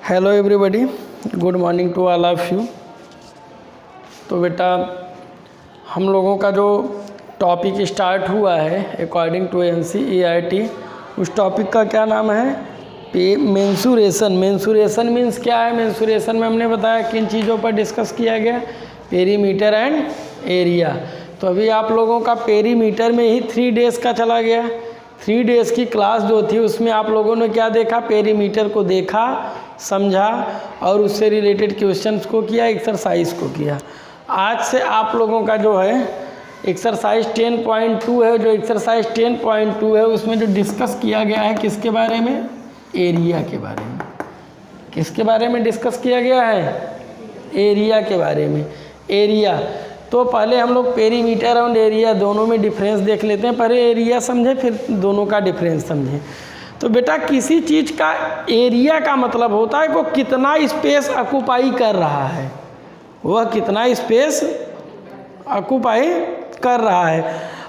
Hello everybody, good morning to all of you. तो बेटा हम लोगों का जो टॉपिक स्टार्ट हुआ है अकॉर्डिंग टू NCERT, उस टॉपिक का क्या नाम है? मेंसुरेशन। मेंसुरेशन मीन्स क्या है? मेंसुरेशन में हमने बताया किन चीज़ों पर डिस्कस किया गया, पेरीमीटर एंड एरिया। तो अभी आप लोगों का पेरीमीटर में ही 3 डेज़ का चला गया। 3 डेज़ की क्लास जो थी उसमें आप लोगों ने क्या देखा? पेरीमीटर को देखा, समझा और उससे रिलेटेड क्वेश्चंस को किया, एक्सरसाइज को किया। आज से आप लोगों का जो है एक्सरसाइज 10.2 है। जो एक्सरसाइज 10.2 है उसमें जो डिस्कस किया गया है किसके बारे में? एरिया के बारे में। किसके बारे में डिस्कस किया गया है? एरिया के बारे में। एरिया तो पहले हम लोग पेरीमीटर और एरिया दोनों में डिफरेंस देख लेते हैं। पहले एरिया समझे फिर दोनों का डिफरेंस समझें। तो बेटा किसी चीज़ का एरिया का मतलब होता है वो कितना स्पेस ऑक्युपाई कर रहा है, वह कितना स्पेस ऑक्युपाई कर रहा है।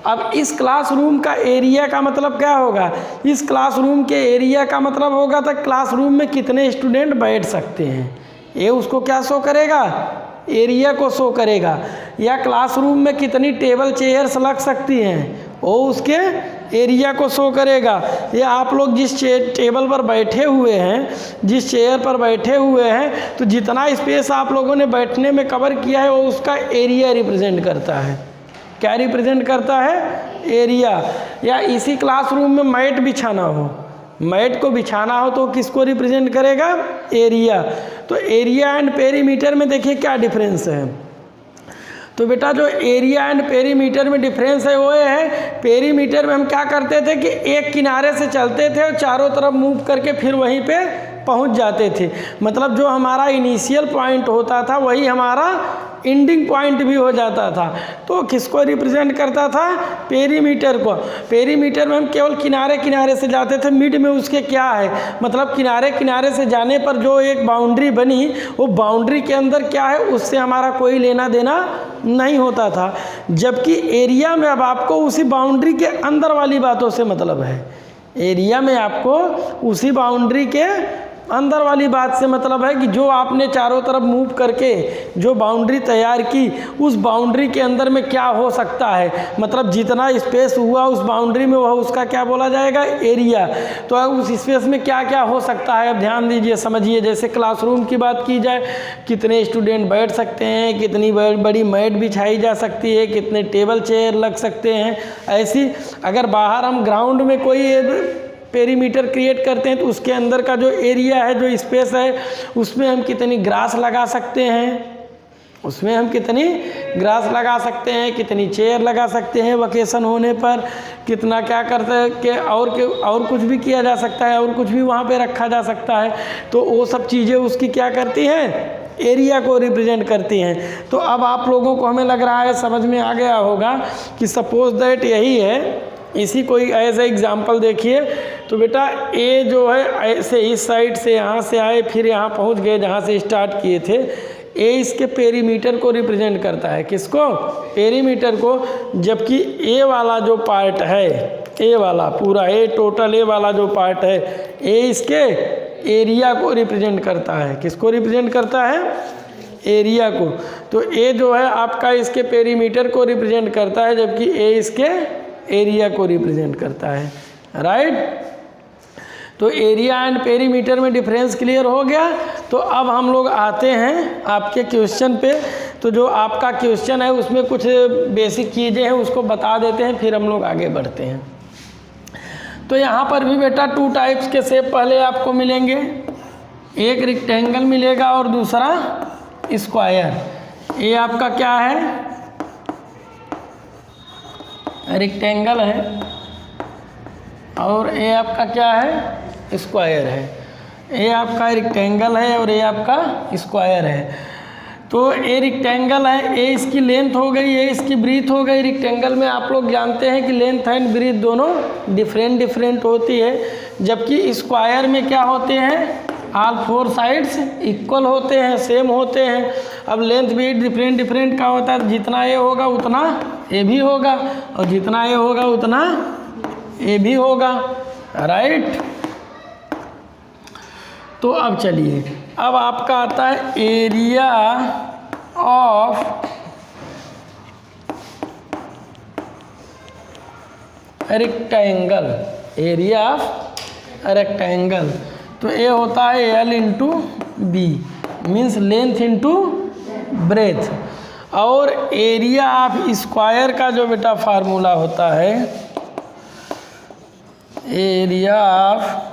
अब इस क्लासरूम का एरिया का मतलब क्या होगा? इस क्लासरूम के एरिया का मतलब होगा तो क्लासरूम में कितने स्टूडेंट बैठ सकते हैं, ये उसको क्या शो करेगा? एरिया को शो करेगा। या क्लासरूम में कितनी टेबल चेयर्स लग सकती हैं, वो उसके एरिया को शो करेगा। या आप लोग जिस टेबल पर बैठे हुए हैं, जिस चेयर पर बैठे हुए हैं, तो जितना स्पेस आप लोगों ने बैठने में कवर किया है वो उसका एरिया रिप्रेजेंट करता है। क्या रिप्रेजेंट करता है? एरिया। या इसी क्लासरूम में मैट बिछाना हो, मैट को बिछाना हो तो किसको रिप्रेजेंट करेगा? एरिया। तो एरिया एंड पेरीमीटर में देखिए क्या डिफरेंस है। तो बेटा जो एरिया एंड पेरीमीटर में डिफरेंस है वो है, पेरीमीटर में हम क्या करते थे कि एक किनारे से चलते थे और चारों तरफ मूव करके फिर वहीं पे पहुंच जाते थे। मतलब जो हमारा इनिशियल पॉइंट होता था वही हमारा एंडिंग पॉइंट भी हो जाता था। तो किसको रिप्रेजेंट करता था? पेरीमीटर को। पेरीमीटर में हम केवल किनारे किनारे से जाते थे, मिड में उसके क्या है, मतलब किनारे किनारे से जाने पर जो एक बाउंड्री बनी वो बाउंड्री के अंदर क्या है उससे हमारा कोई लेना देना नहीं होता था। जबकि एरिया में अब आपको उसी बाउंड्री के अंदर वाली बातों से मतलब है। एरिया में आपको उसी बाउंड्री के अंदर वाली बात से मतलब है कि जो आपने चारों तरफ मूव करके जो बाउंड्री तैयार की, उस बाउंड्री के अंदर में क्या हो सकता है, मतलब जितना स्पेस हुआ उस बाउंड्री में वह उसका क्या बोला जाएगा? एरिया। तो उस स्पेस में क्या क्या हो सकता है, अब ध्यान दीजिए, समझिए। जैसे क्लासरूम की बात की जाए, कितने स्टूडेंट बैठ सकते हैं, कितनी बड़ी मैट बिछाई जा सकती है, कितने टेबल चेयर लग सकते हैं। ऐसी अगर बाहर हम ग्राउंड में कोई पेरीमीटर क्रिएट करते हैं तो उसके अंदर का जो एरिया है, जो स्पेस है, उसमें हम कितनी ग्रास लगा सकते हैं, उसमें हम कितनी ग्रास लगा सकते हैं, कितनी चेयर लगा सकते हैं, वेकेशन होने पर कितना क्या करते हैं कि और कुछ भी किया जा सकता है, और कुछ भी वहाँ पे रखा जा सकता है। तो वो सब चीज़ें उसकी क्या करती हैं? एरिया को रिप्रेजेंट करती हैं। तो अब आप लोगों को हमें लग रहा है समझ में आ गया होगा कि सपोज दैट यही है, इसी कोई एज ए एग्जाम्पल देखिए। तो बेटा ए जो है ऐसे इस साइड से यहाँ से आए फिर यहाँ पहुँच गए जहाँ से स्टार्ट किए थे। ए इसके पेरीमीटर को रिप्रेजेंट करता है। किसको? पेरीमीटर को। जबकि ए वाला जो पार्ट है, ए वाला पूरा ए टोटल ए वाला जो पार्ट है, ए इसके एरिया को रिप्रेजेंट करता है। किसको रिप्रेजेंट करता है? एरिया को। तो ए जो है आपका इसके पेरीमीटर को रिप्रेजेंट करता है, जबकि ए इसके एरिया को रिप्रेजेंट करता है। राइट। तो एरिया एंड पेरीमीटर में डिफरेंस क्लियर हो गया। तो अब हम लोग आते हैं आपके क्वेश्चन पे। तो जो आपका क्वेश्चन है उसमें कुछ बेसिक चीज़ें हैं उसको बता देते हैं, फिर हम लोग आगे बढ़ते हैं। तो यहाँ पर भी बेटा 2 टाइप्स के शेप पहले आपको मिलेंगे, एक रेक्टेंगल मिलेगा और दूसरा स्क्वायर। ये आपका क्या है? रेक्टेंगल है और ये आपका क्या है? स्क्वायर है। ये आपका रेक्टेंगल है और ये आपका स्क्वायर है। तो ये रेक्टेंगल है, ये इसकी लेंथ हो गई, ये इसकी ब्रीथ हो गई। रेक्टेंगल में आप लोग जानते हैं कि लेंथ एंड ब्रीथ दोनों डिफरेंट होती है, जबकि स्क्वायर में क्या होते हैं? ऑल 4 साइड्स इक्वल होते हैं, सेम होते हैं। अब लेंथ भी डिफरेंट का होता है, जितना ये होगा उतना ये भी होगा, और जितना ये होगा उतना ये भी होगा। राइट। तो अब चलिए, अब आपका आता है area of rectangle, area of rectangle. तो ए होता है L into B, means length into breadth. और एरिया ऑफ स्क्वायर का जो बेटा फार्मूला होता है, एरिया ऑफ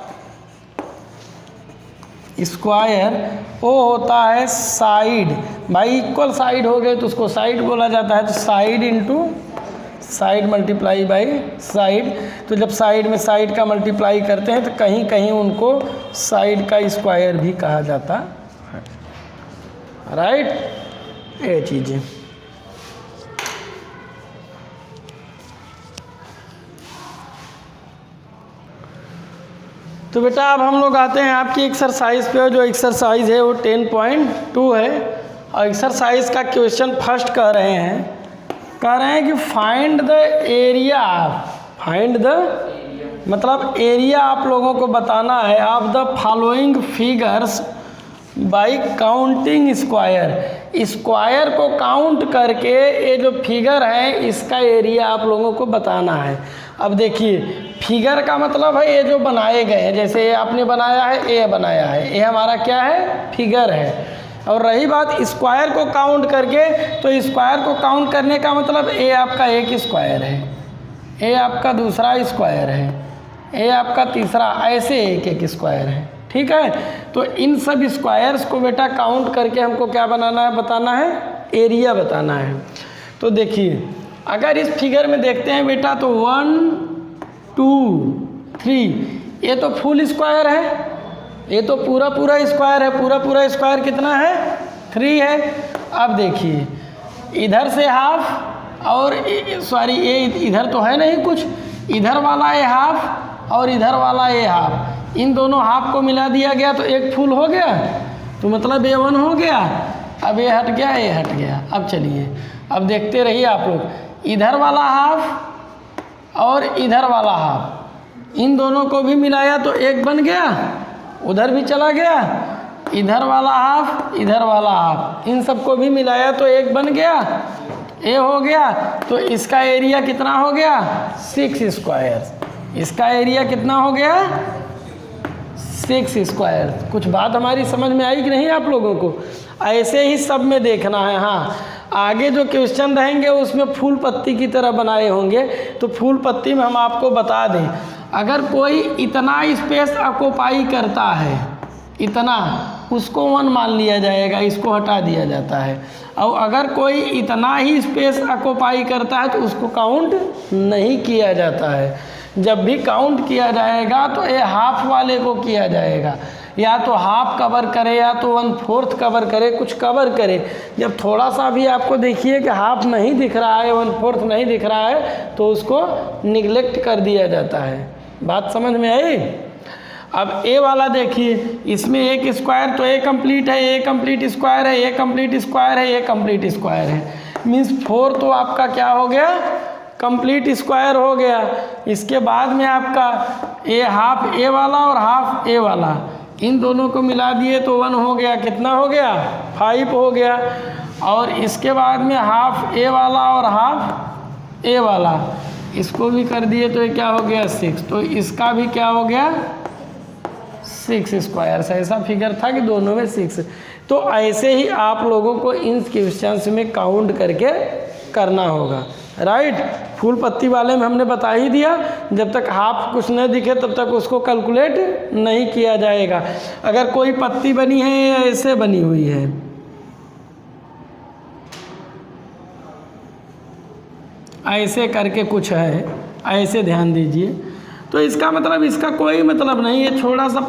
स्क्वायर वो होता है साइड, भाई इक्वल साइड हो गए तो उसको साइड बोला जाता है। तो side into side multiply by side. तो जब साइड में साइड का मल्टीप्लाई करते हैं तो कहीं कहीं उनको साइड का स्क्वायर भी कहा जाता है, राइट। ये चीज़ें तो बेटा अब हम लोग आते हैं आपकी एक्सरसाइज पे। जो एक्सरसाइज है वो 10.2 है और एक्सरसाइज का क्वेश्चन फर्स्ट कह रहे हैं कि find the area, find the मतलब एरिया आप लोगों को बताना है of the following figures bye counting square. Square को काउंट करके ये जो फिगर है इसका एरिया आप लोगों को बताना है। अब देखिए, फिगर का मतलब है ये जो बनाए गए हैं, जैसे ये आपने बनाया है, ये बनाया है, ये हमारा क्या है, फिगर है। और रही बात स्क्वायर को काउंट करके, तो स्क्वायर को काउंट करने का मतलब ये आपका एक स्क्वायर है, ये आपका दूसरा स्क्वायर है, ये आपका तीसरा, ऐसे एक एक स्क्वायर है, ठीक है। तो इन सब स्क्वायर्स को बेटा काउंट करके हमको क्या बनाना है, बताना है, एरिया बताना है। तो देखिए, अगर इस फिगर में देखते हैं बेटा तो 1 2 3, ये तो फुल स्क्वायर है, ये तो पूरा पूरा स्क्वायर है। पूरा स्क्वायर कितना है, 3 है। अब देखिए, इधर से हाफ और सॉरी ये इधर तो है नहीं कुछ, इधर वाला ये हाफ और इधर वाला ये हाफ, इन दोनों हाफ को मिला दिया गया तो एक फुल हो गया, तो मतलब ये 1 हो गया। अब ये हट गया, ये हट गया। अब चलिए, अब देखते रहिए आप लोग, इधर वाला हाफ और इधर वाला हाफ, इन दोनों को भी मिलाया तो एक बन गया, उधर भी चला गया, इधर वाला हाफ इधर वाला हाफ, इन सबको भी मिलाया तो एक बन गया, ये हो गया। तो इसका एरिया कितना हो गया, 6 स्क्वायर। इसका एरिया कितना हो गया, 6 स्क्वायर। कुछ बात हमारी समझ में आई कि नहीं आप लोगों को? ऐसे ही सब में देखना है। हाँ, आगे जो क्वेश्चन रहेंगे उसमें फूल पत्ती की तरह बनाए होंगे, तो फूल पत्ती में हम आपको बता दें, अगर कोई इतना स्पेस ऑक्युपाई करता है, इतना, उसको 1 मान लिया जाएगा, इसको हटा दिया जाता है। और अगर कोई इतना ही स्पेस ऑक्युपाई करता है तो उसको काउंट नहीं किया जाता है। जब भी काउंट किया जाएगा तो ये हाफ वाले को किया जाएगा, या तो हाफ कवर करे या तो 1/4 कवर करे, कुछ कवर करे। जब थोड़ा सा भी आपको देखिए कि हाफ नहीं दिख रहा है, 1/4 नहीं दिख रहा है, तो उसको निगलेक्ट कर दिया जाता है। बात समझ में आई? अब ए वाला देखिए, इसमें एक स्क्वायर, तो ए कंप्लीट है, ए कंप्लीट स्क्वायर है, ए कंप्लीट स्क्वायर है, ए कंप्लीट स्क्वायर है, मीन्स 4 तो आपका क्या हो गया, कंप्लीट स्क्वायर हो गया। इसके बाद में आपका ए हाफ ए वाला और हाफ ए वाला, इन दोनों को मिला दिए तो 1 हो गया, कितना हो गया, 5 हो गया। और इसके बाद में हाफ ए वाला और हाफ ए वाला, इसको भी कर दिए तो ये क्या हो गया, 6। तो इसका भी क्या हो गया, 6 स्क्वायर। ऐसा फिगर था कि दोनों में 6। तो ऐसे ही आप लोगों को इन क्वेश्चंस में काउंट करके करना होगा, राइट। फूल पत्ती वाले में हमने बता ही दिया, जब तक हाफ कुछ न दिखे तब तक उसको कैलकुलेट नहीं किया जाएगा। अगर कोई पत्ती बनी है या ऐसे बनी हुई है, ऐसे करके कुछ है, ऐसे ध्यान दीजिए, तो इसका मतलब इसका कोई मतलब नहीं है। थोड़ा सा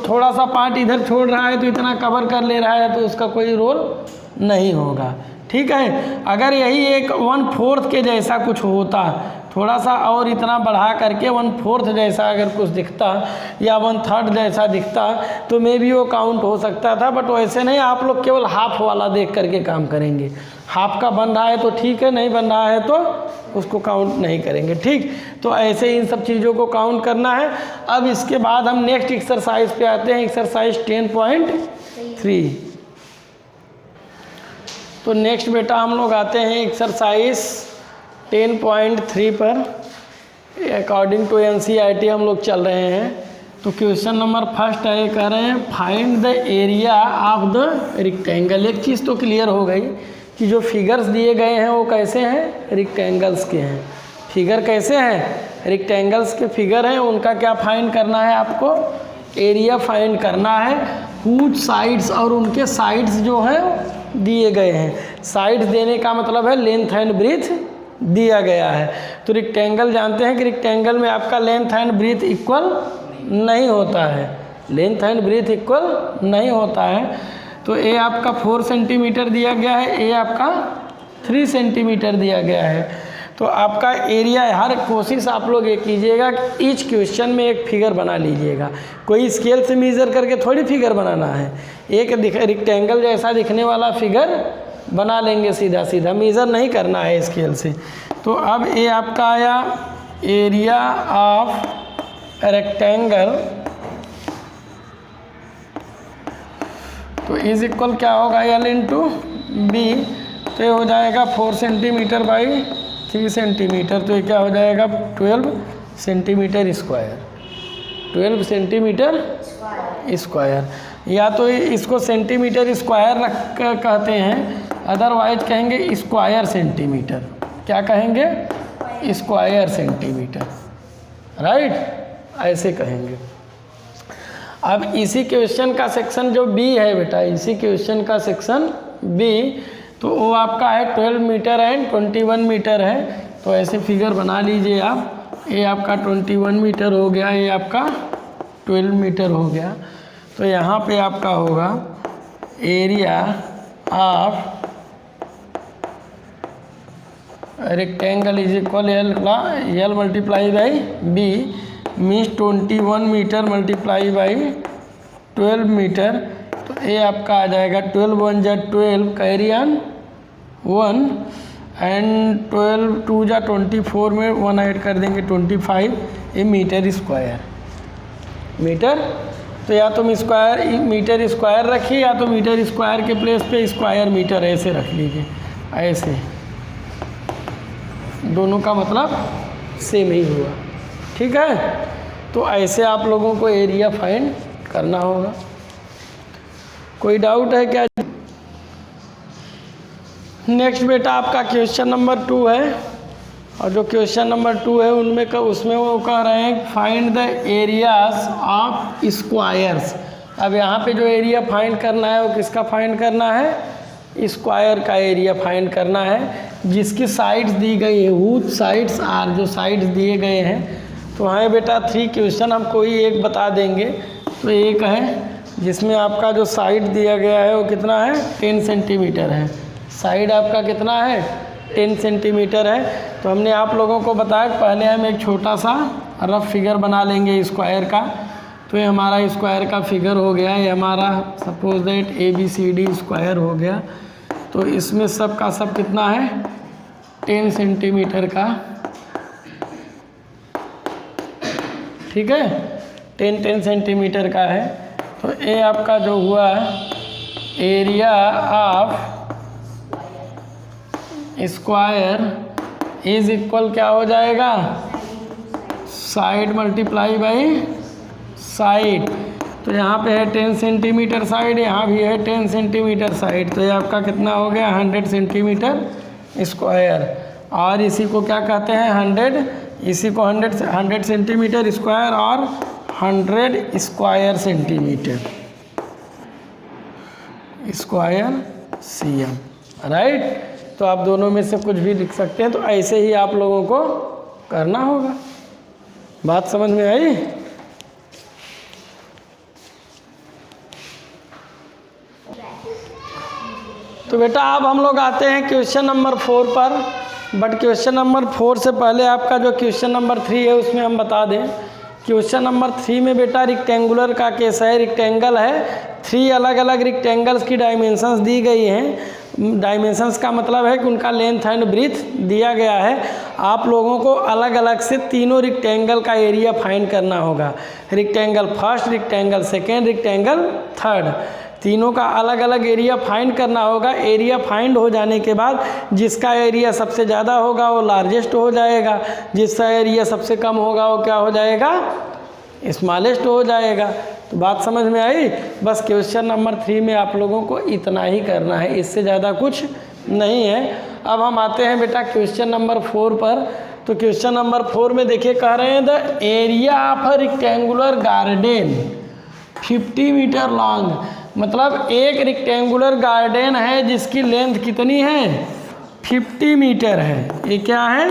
थोड़ा सा पार्ट इधर छोड़ रहा है तो इतना कवर कर ले रहा है, तो उसका कोई रोल नहीं होगा, ठीक है। अगर यही एक 1/4 के जैसा कुछ होता, थोड़ा सा और इतना बढ़ा करके 1/4 जैसा अगर कुछ दिखता या 1/3 जैसा दिखता तो मे भी वो काउंट हो सकता था, बट वैसे नहीं। आप लोग केवल हाफ वाला देख करके काम करेंगे। हाफ का बन रहा है तो ठीक है, नहीं बन रहा है तो उसको काउंट नहीं करेंगे। ठीक, तो ऐसे इन सब चीज़ों को काउंट करना है। अब इसके बाद हम नेक्स्ट एक्सरसाइज पे आते हैं, एक्सरसाइज 10.3। तो नेक्स्ट बेटा हम लोग आते हैं एक्सरसाइज 10.3 पर। अकॉर्डिंग टू एनसीईआरटी हम लोग चल रहे हैं। तो क्वेश्चन नंबर फर्स्ट है, कह रहे हैं find the area of the rectangle. एक चीज़ तो क्लियर हो गई कि जो फिगर्स दिए गए हैं वो कैसे हैं, रेक्टेंगल्स के हैं। फिगर कैसे हैं, रेक्टेंगल्स के फिगर हैं, उनका क्या फाइंड करना है आपको, एरिया फाइंड करना है। हुज साइड्स, और उनके साइड्स जो हैं दिए गए हैं। साइड्स देने का मतलब है लेंथ एंड ब्रीथ दिया गया है। तो रेक्टेंगल जानते हैं कि रेक्टेंगल में आपका लेंथ एंड ब्रीथ इक्वल नहीं होता है, लेंथ एंड ब्रीथ इक्वल नहीं होता है। तो ए आपका 4 सेंटीमीटर दिया गया है, ए आपका 3 सेंटीमीटर दिया गया है। तो आपका एरिया, हर कोशिश आप लोग ये कीजिएगा कि ईच क्वेश्चन में एक फिगर बना लीजिएगा। कोई स्केल से मेज़र करके थोड़ी फिगर बनाना है, एक रेक्टेंगल जैसा दिखने वाला फिगर बना लेंगे सीधा सीधा, मेज़र नहीं करना है स्केल से। तो अब ये आपका आया एरिया ऑफ रेक्टेंगल, तो इज इक्वल क्या होगा, एल इंटू बी। तो ये हो जाएगा 4 सेंटीमीटर बाई 3 सेंटीमीटर, तो ये क्या हो जाएगा 12 सेंटीमीटर स्क्वायर, 12 सेंटीमीटर स्क्वायर। या तो इसको सेंटीमीटर स्क्वायर रख कहते हैं, अदरवाइज कहेंगे स्क्वायर सेंटीमीटर। क्या कहेंगे, स्क्वायर सेंटीमीटर, राइट, ऐसे कहेंगे। अब इसी क्वेश्चन का सेक्शन जो बी है बेटा, इसी क्वेश्चन का सेक्शन बी, तो वो आपका है 12 मीटर एंड 21 मीटर है। तो ऐसे फिगर बना लीजिए आप। ये आपका 21 मीटर हो गया, ये आपका 12 मीटर हो गया। तो यहाँ पे आपका होगा area of rectangle is equal L multiply by B, means 21 metre multiply by 12 metre. तो ये आपका आ जाएगा 12 1 जा 12, कैरी ऑन 1, एंड 12 2 जा 24 में 1 ऐड कर देंगे 25, ये मीटर स्क्वायर। मीटर, तो या तो मीटर स्क्वायर रखिए, या तो मीटर स्क्वायर के प्लेस पे स्क्वायर मीटर ऐसे रख लीजिए, ऐसे, दोनों का मतलब सेम ही हुआ। ठीक है, तो ऐसे आप लोगों को एरिया फाइंड करना होगा। कोई डाउट है क्या? नेक्स्ट बेटा आपका क्वेश्चन नंबर 2 है, और जो क्वेश्चन नंबर 2 है उसमें वो कह रहे हैं find the areas of squares. अब यहाँ पे जो एरिया फाइंड करना है वो किसका फाइंड करना है, स्क्वायर का एरिया फाइंड करना है, जिसकी साइड्स दी गई है। हुज साइड्स आर, जो साइड्स दिए गए हैं। तो है बेटा 3 क्वेश्चन, हम कोई एक बता देंगे। तो एक है जिसमें आपका जो साइड दिया गया है वो कितना है, 10 सेंटीमीटर है। साइड आपका कितना है, 10 सेंटीमीटर है। तो हमने आप लोगों को बताया पहले हम एक छोटा सा रफ फिगर बना लेंगे स्क्वायर का। तो ये हमारा स्क्वायर का फिगर हो गया, ये हमारा सपोज दैट ABCD स्क्वायर हो गया। तो इसमें सब का सब कितना है, 10 सेंटीमीटर का, ठीक है, 10 सेंटीमीटर का है। तो ये आपका जो हुआ area of square is equal क्या हो जाएगा, साइड मल्टीप्लाई बाई साइड। तो यहाँ पे है 10 सेंटीमीटर साइड, यहाँ भी है 10 सेंटीमीटर साइड। तो ये आपका कितना हो गया, 100 सेंटीमीटर स्क्वायर। और इसी को क्या कहते हैं, 100, इसी को 100 सेंटीमीटर स्क्वायर और 100 square centimetre square CM, right. तो आप दोनों में से कुछ भी लिख सकते हैं। तो ऐसे ही आप लोगों को करना होगा। बात समझ में आई? तो बेटा अब हम लोग आते हैं क्वेश्चन नंबर 4 पर। बट क्वेश्चन नंबर 4 से पहले आपका जो क्वेश्चन नंबर 3 है उसमें हम बता दें। क्वेश्चन नंबर 3 में बेटा रेक्टेंगुलर का केस है। रेक्टेंगल है, 3 अलग अलग रेक्टेंगल्स की डायमेंशंस दी गई हैं। डायमेंशंस का मतलब है कि उनका लेंथ एंड ब्रीथ दिया गया है। आप लोगों को अलग अलग से तीनों रेक्टेंगल का एरिया फाइंड करना होगा। Rectangle first, rectangle second, rectangle third, तीनों का अलग अलग एरिया फाइंड करना होगा। एरिया फाइंड हो जाने के बाद जिसका एरिया सबसे ज़्यादा होगा वो लार्जेस्ट हो जाएगा, जिसका एरिया सबसे कम होगा वो क्या हो जाएगा, स्मॉलेस्ट हो जाएगा। तो बात समझ में आई। बस क्वेश्चन नंबर 3 में आप लोगों को इतना ही करना है, इससे ज़्यादा कुछ नहीं है। अब हम आते हैं बेटा क्वेश्चन नंबर 4 पर। तो क्वेश्चन नंबर 4 में देखिए कह रहे हैं the area of a rectangular garden 50 metre long, मतलब एक रेक्टेंगुलर गार्डन है जिसकी लेंथ कितनी है, 50 मीटर है। ये क्या है,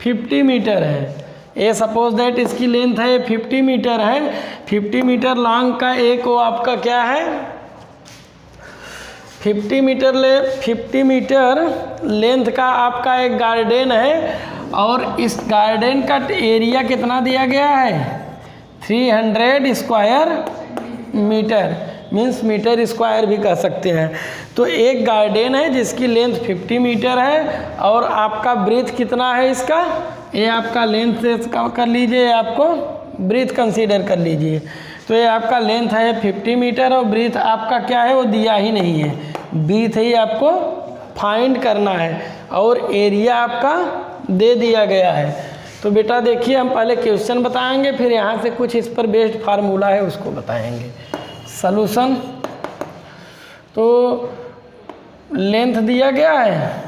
50 मीटर है। ए सपोज दैट इसकी लेंथ है 50 मीटर है। 50 मीटर लॉन्ग का एक वो आपका क्या है, 50 मीटर लेंथ का आपका एक गार्डन है और इस गार्डन का एरिया कितना दिया गया है, 300 square metre, means metre square भी कह सकते हैं। तो एक गार्डन है जिसकी लेंथ 50 मीटर है और आपका ब्रीथ कितना है इसका, ये आपका लेंथ कर लीजिए, आपको ब्रीथ कंसीडर कर लीजिए। तो ये आपका लेंथ है 50 मीटर और ब्रीथ आपका क्या है वो दिया ही नहीं है, ब्रीथ ही आपको फाइंड करना है और एरिया आपका दे दिया गया है। तो बेटा देखिए हम पहले क्वेश्चन बताएंगे, फिर यहाँ से कुछ इस पर बेस्ड फार्मूला है उसको बताएंगे। सॉल्यूशन, तो लेंथ दिया गया है,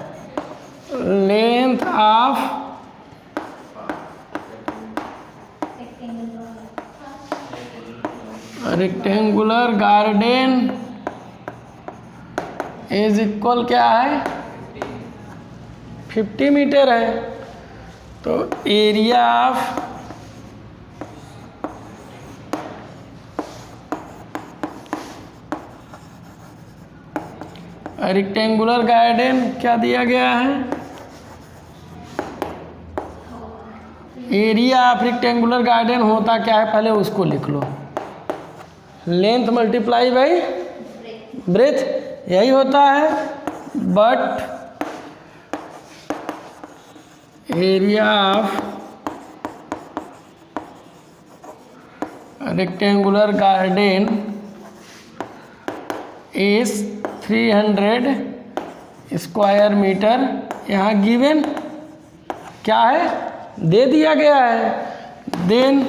length of rectangular garden is equal क्या है, 50 मीटर है। तो एरिया ऑफ रेक्टेंगुलर गार्डन क्या दिया गया है, एरिया ऑफ रेक्टेंगुलर गार्डन होता क्या है पहले उसको लिख लो, लेंथ मल्टीप्लाई बाई ब्रेथ, यही होता है। But area of rectangular garden is 300 square metre. यहाँ गिवन क्या है, दे दिया गया है। Then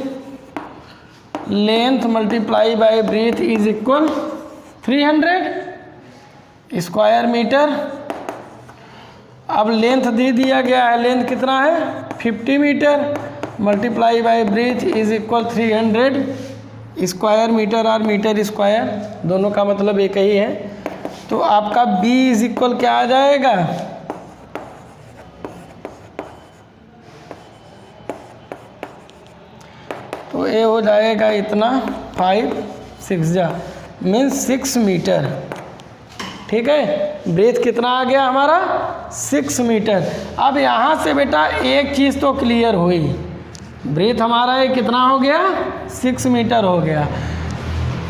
length multiply by breadth is equal 300 square metre. अब लेंथ दे दिया गया है, लेंथ कितना है 50 metre, multiply by breadth is equal 300 square metre और मीटर स्क्वायर, दोनों का मतलब एक ही है। तो आपका B इज इक्वल क्या आ जाएगा, तो ये हो जाएगा इतना 5 6 जा मीन्स 6 मीटर। ठीक है, ब्रेथ कितना आ गया हमारा 6 मीटर। अब यहाँ से बेटा एक चीज़ तो क्लियर हुई, ब्रेथ हमारा ये कितना हो गया 6 मीटर हो गया।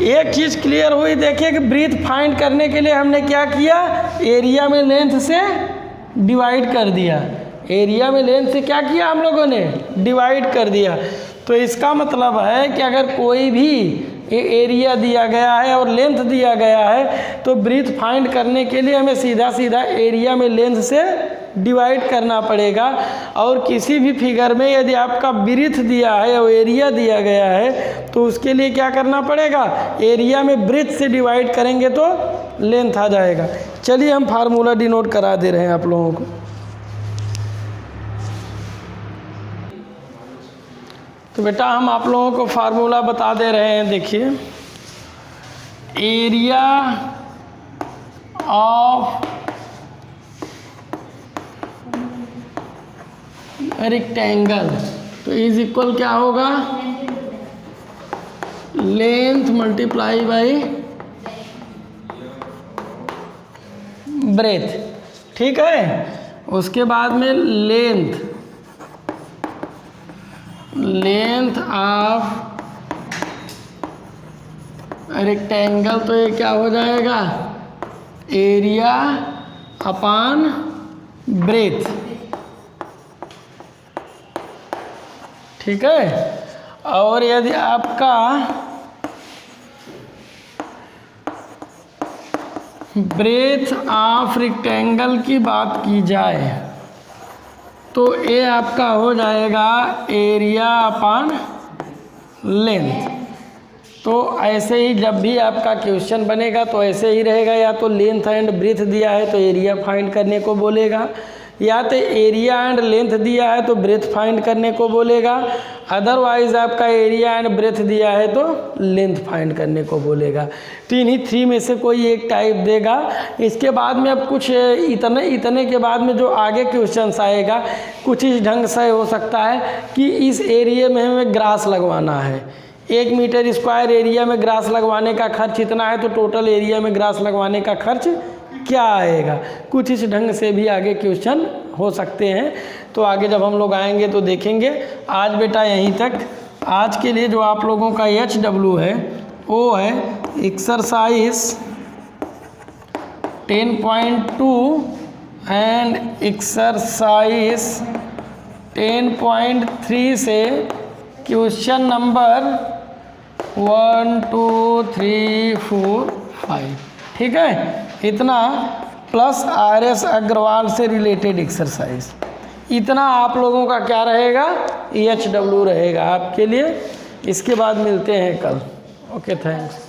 एक चीज़ क्लियर हुई, देखिए कि ब्रीथ फाइंड करने के लिए हमने क्या किया, एरिया में लेंथ से डिवाइड कर दिया, एरिया में लेंथ से क्या किया हम लोगों ने, डिवाइड कर दिया। तो इसका मतलब है कि अगर कोई भी एरिया दिया गया है और लेंथ दिया गया है तो ब्रीथ फाइंड करने के लिए हमें सीधा सीधा एरिया में लेंथ से डिवाइड करना पड़ेगा। और किसी भी फिगर में यदि आपका ब्रीथ दिया है और एरिया दिया गया है तो उसके लिए क्या करना पड़ेगा, एरिया में ब्रीथ से डिवाइड करेंगे तो लेंथ आ जाएगा। चलिए हम फार्मूला डिनोट करा दे रहे हैं आप लोगों को। तो बेटा हम आप लोगों को फार्मूला बता दे रहे हैं, देखिए एरिया ऑफ रेक्टेंगल तो इज इक्वल क्या होगा, लेंथ मल्टीप्लाई बाई ब्रेथ। ठीक है, उसके बाद में लेंथ ऑफ रेक्टेंगल तो ये क्या हो जाएगा एरिया अपान ब्रेथ, ठीक है। और यदि आपका ब्रेथ ऑफ रेक्टेंगल की बात की जाए तो ये आपका हो जाएगा एरिया अपान लेंथ। तो ऐसे ही जब भी आपका क्वेश्चन बनेगा तो ऐसे ही रहेगा, या तो लेंथ एंड ब्रेथ दिया है तो एरिया फाइंड करने को बोलेगा, या तो एरिया एंड लेंथ दिया है तो ब्रेथ फाइंड करने को बोलेगा, अदरवाइज आपका एरिया एंड ब्रेथ दिया है तो लेंथ फाइंड करने को बोलेगा। तो इन्हीं थ्री में से कोई एक टाइप देगा। इसके बाद में अब कुछ इतने के बाद में जो आगे क्वेश्चंस आएगा कुछ इस ढंग से हो सकता है कि इस एरिया में हमें ग्रास लगवाना है, 1 मीटर स्क्वायर एरिया में ग्रास लगवाने का खर्च इतना है, तो टोटल एरिया में ग्रास लगवाने का खर्च क्या आएगा। कुछ इस ढंग से भी आगे क्वेश्चन हो सकते हैं। तो आगे जब हम लोग आएंगे तो देखेंगे। आज बेटा यहीं तक। आज के लिए जो आप लोगों का HW है वो है एक्सरसाइज 10.2 एंड एक्सरसाइज 10.3 से क्वेश्चन नंबर 1 2 3 4 5, ठीक है। इतना प्लस RS अग्रवाल से रिलेटेड एक्सरसाइज, इतना आप लोगों का क्या रहेगा, HW रहेगा आपके लिए। इसके बाद मिलते हैं कल। Okay, thanks.